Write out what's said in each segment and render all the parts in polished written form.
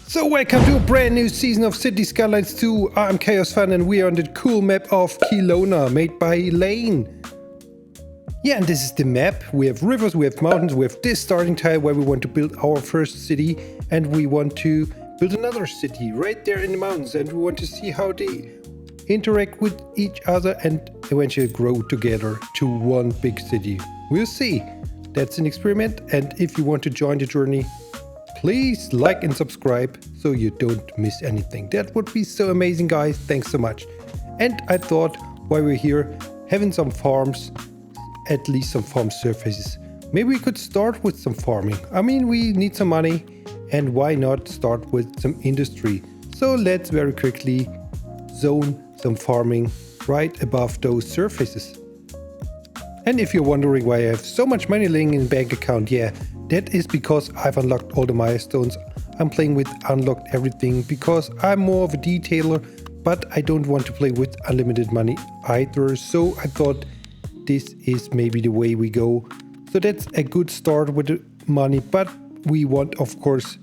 So welcome to a brand new season of Cities Skylines 2. I'm Chaos Fan and we are on the cool map of Kelowna made by Lane. Yeah, and this is the map. We have rivers, we have mountains, we have this starting tile where we want to build our first city, and we want to build another city right there in the mountains, and we want to see how they interact with each other and eventually grow together to one big city. We'll see. That's an experiment, and if you want to join the journey, please like and subscribe so you don't miss anything. That would be so amazing, guys. Thanks so much. And I thought while we're here having some farms, at least some farm surfaces, maybe we could start with some farming. I mean, we need some money, and why not start with some industry? So let's very quickly zone some farming right above those surfaces. And if you're wondering why I have so much money laying in the bank account, yeah, that is because I've unlocked all the milestones. I'm playing with unlocked everything because I'm more of a detailer, but I don't want to play with unlimited money either. So I thought this is maybe the way we go. So that's a good start with the money, but we want, of course,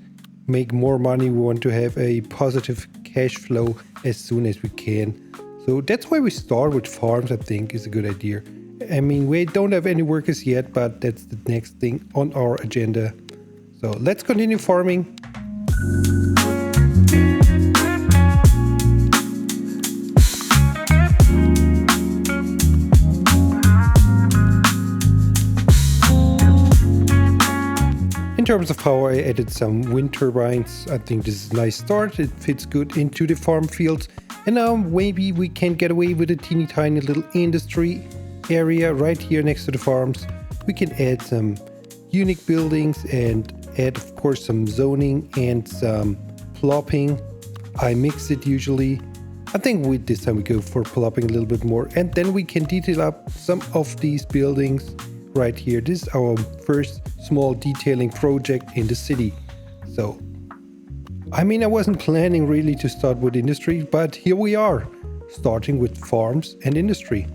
make more money. We want to have a positive cash flow as soon as we can. So that's why we start with farms, I think is a good idea. I mean, we don't have any workers yet, but that's the next thing on our agenda. So let's continue farming. In terms of power, I added some wind turbines. I think this is a nice start. It fits good into the farm fields. And now maybe we can get away with a teeny tiny little industry area right here next to the farms. We can add some unique buildings and add, of course, some zoning and some plopping. I mix it usually. I think with this time we go for plopping a little bit more, and then we can detail up some of these buildings right here. This is our first small detailing project in the city. So I mean, I wasn't planning really to start with industry, but here we are, starting with farms and industry.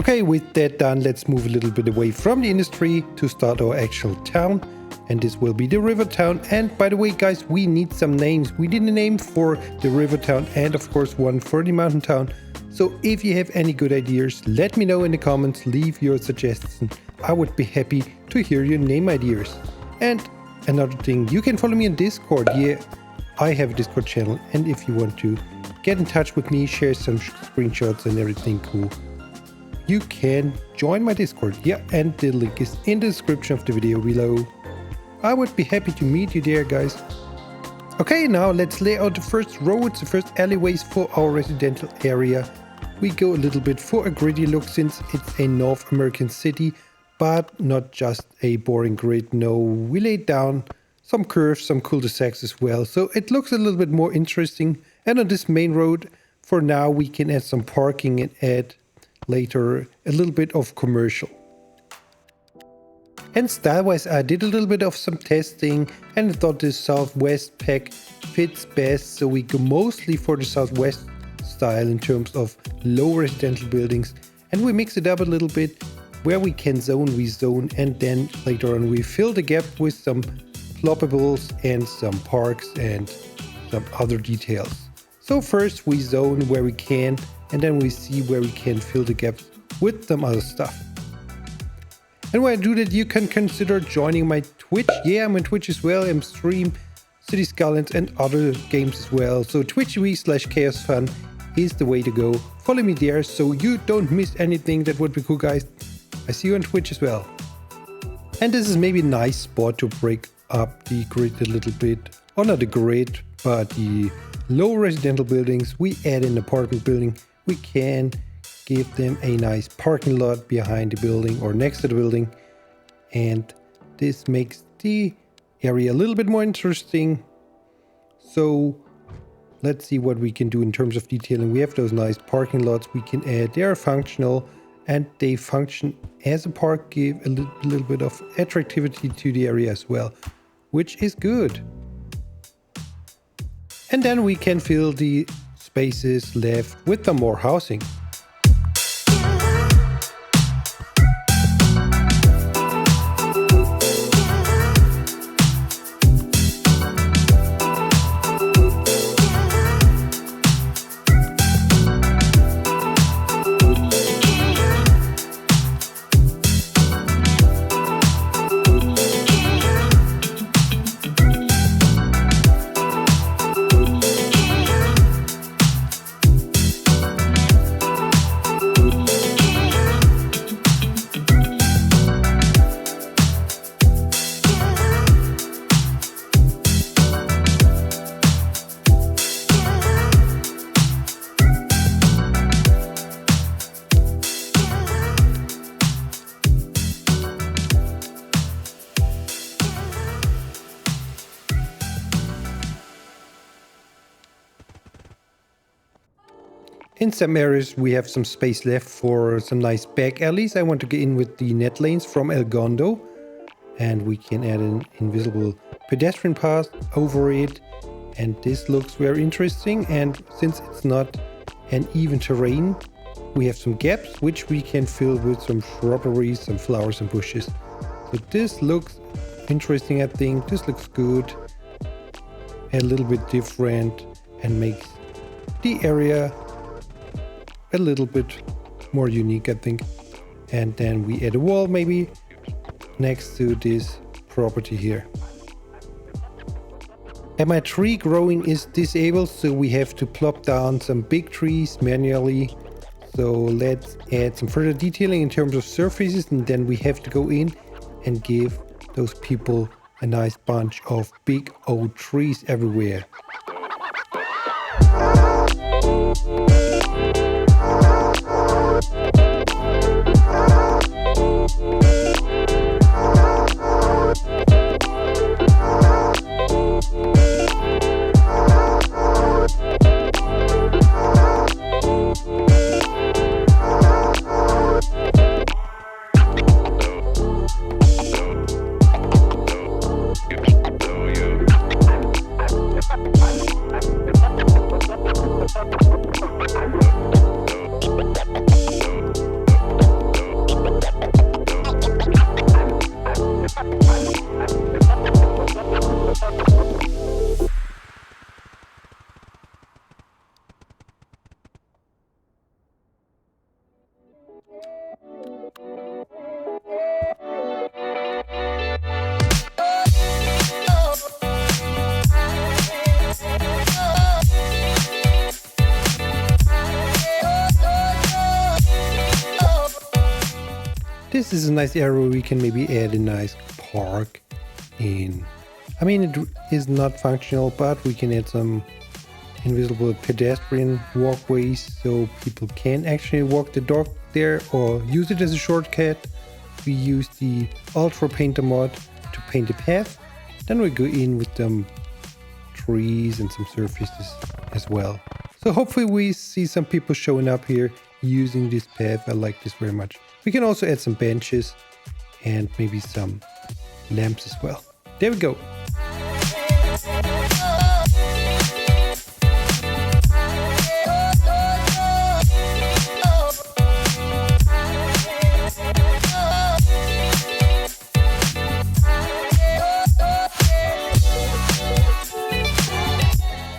Okay, with that done, let's move a little bit away from the industry to start our actual town. And this will be the river town. And by the way, guys, we need some names. We need a name for the river town and of course one for the mountain town. So if you have any good ideas, let me know in the comments, leave your suggestions. I would be happy to hear your name ideas. And another thing, you can follow me on Discord. Yeah, I have a Discord channel. And if you want to get in touch with me, share some screenshots and everything cool, you can join my Discord. Yeah, and the link is in the description of the video below. I would be happy to meet you there, guys. Okay, now let's lay out the first roads, the first alleyways for our residential area. we go a little bit for a gritty look since it's a North American city, but not just a boring grid. No, we laid down some curves, some cul-de-sacs as well, so it looks a little bit more interesting. And on this main road, for now, we can add some parking and add later a little bit of commercial. And style-wise, I did a little bit of some testing and I thought this Southwest pack fits best, so we go mostly for the Southwest style in terms of low residential buildings, and we mix it up a little bit. Where we can zone, we zone, and then later on we fill the gap with some ploppables and some parks and some other details. So first we zone where we can, and then we see where we can fill the gaps with some other stuff. And when I do that, you can consider joining my Twitch. Yeah, I'm on Twitch as well. I'm stream Cities Skylines and other games as well. So twitch.tv/chaosfun is the way to go. Follow me there so you don't miss anything. That would be cool, guys. I see you on Twitch as well. And this is maybe a nice spot to break up the grid a little bit. Or not the grid, but the low residential buildings. We add an apartment building. We can give them a nice parking lot behind the building or next to the building. And this makes the area a little bit more interesting. So let's see what we can do in terms of detailing. We have those nice parking lots we can add. They are functional and they function as a park, give a little bit of attractivity to the area as well, which is good. And then we can fill the spaces left with some more housing. In some areas we have some space left for some nice back alleys. I want to get in with the net lanes from El Gondo, and we can add an invisible pedestrian path over it, and this looks very interesting. And since it's not an even terrain, we have some gaps which we can fill with some shrubberies, some flowers and bushes. So this looks interesting. I think this looks good, a little bit different, and makes the area a little bit more unique, I think. And then we add a wall maybe next to this property here. And my tree growing is disabled, so we have to plop down some big trees manually. So let's add some further detailing in terms of surfaces, and then we have to go in and give those people a nice bunch of big old trees everywhere. This is a nice area where we can maybe add a nice park in. I mean, it is not functional, but we can add some invisible pedestrian walkways so people can actually walk the dog there or use it as a shortcut. We use the Ultra Painter mod to paint the path. Then we go in with some trees and some surfaces as well. So hopefully we see some people showing up here using this path. I like this very much. We can also add some benches and maybe some lamps as well. There we go.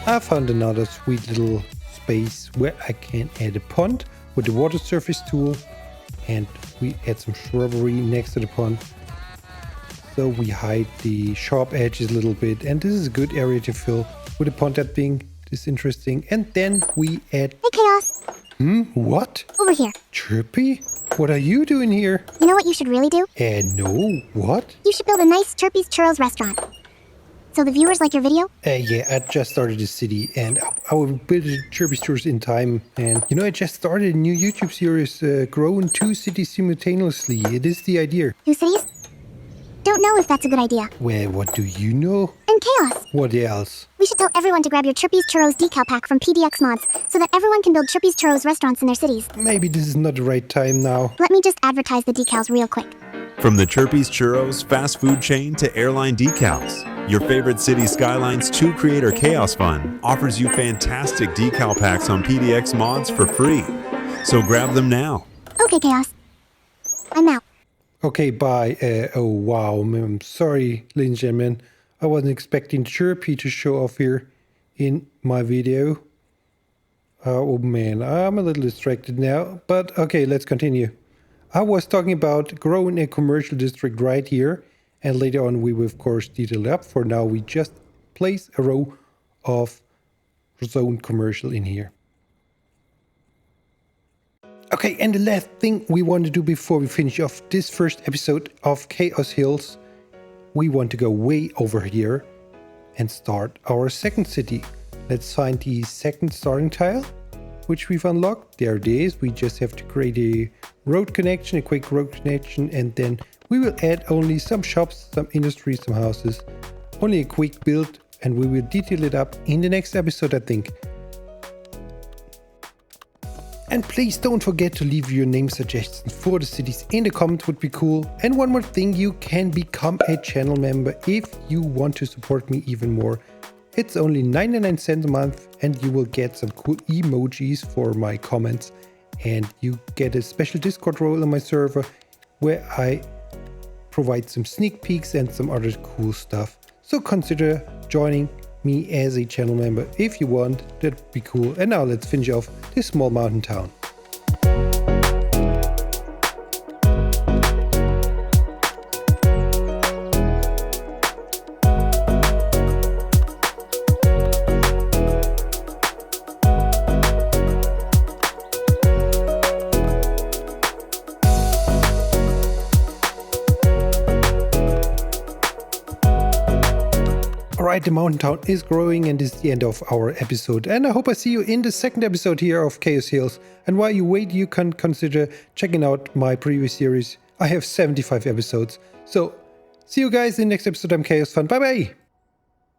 I found another sweet little space where I can add a pond with the water surface tool, and we add some shrubbery next to the pond. So we hide the sharp edges a little bit, and this is a good area to fill with the pond that being this interesting. And then we add... Hey, Chaos. What? Over here. Chirpy? What are you doing here? You know what you should really do? No. What? You should build a nice Chirpy's Churros restaurant. So the viewers like your video? Yeah, I just started a city and I will build Chirpy's Churros in time. And you know, I just started a new YouTube series, growing 2 cities simultaneously. It is the idea. 2 cities? Don't know if that's a good idea. Well, what do you know? And Chaos. What else? We should tell everyone to grab your Chirpy's Churros decal pack from PDX Mods so that everyone can build Chirpy's Churros restaurants in their cities. Maybe this is not the right time now. Let me just advertise the decals real quick. From the Chirpy's Churros fast food chain to airline decals, your favorite Cities Skylines 2 Creator Chaos Fund offers you fantastic decal packs on PDX Mods for free. So grab them now. Okay, Chaos. I'm out. Okay, bye. Oh, wow. I'm sorry, ladies and gentlemen. I wasn't expecting Chirpy to show off here in my video. Oh, man. I'm a little distracted now. But, okay, let's continue. I was talking about growing a commercial district right here. And later on, we will, of course, detail it up. For now, we just place a row of zone commercial in here. Okay, and the last thing we want to do before we finish off this first episode of Chaos Hills, we want to go way over here and start our second city. Let's find the second starting tile, which we've unlocked. There it is. We just have to create a road connection, a quick road connection, and then we will add only some shops, some industries, some houses, only a quick build, and we will detail it up in the next episode, I think. And please don't forget to leave your name suggestions for the cities in the comments, would be cool. And one more thing, you can become a channel member if you want to support me even more. It's only 99 cents a month and you will get some cool emojis for my comments. And you get a special Discord role on my server where I provide some sneak peeks and some other cool stuff. So consider joining me as a channel member if you want. That'd be cool. And now let's finish off this small mountain town. Alright, the mountain town is growing and this is the end of our episode. And I hope I see you in the second episode here of Chaos Hills. And while you wait, you can consider checking out my previous series. I have 75 episodes. So, see you guys in the next episode. I'm Chaos Fun. Bye bye!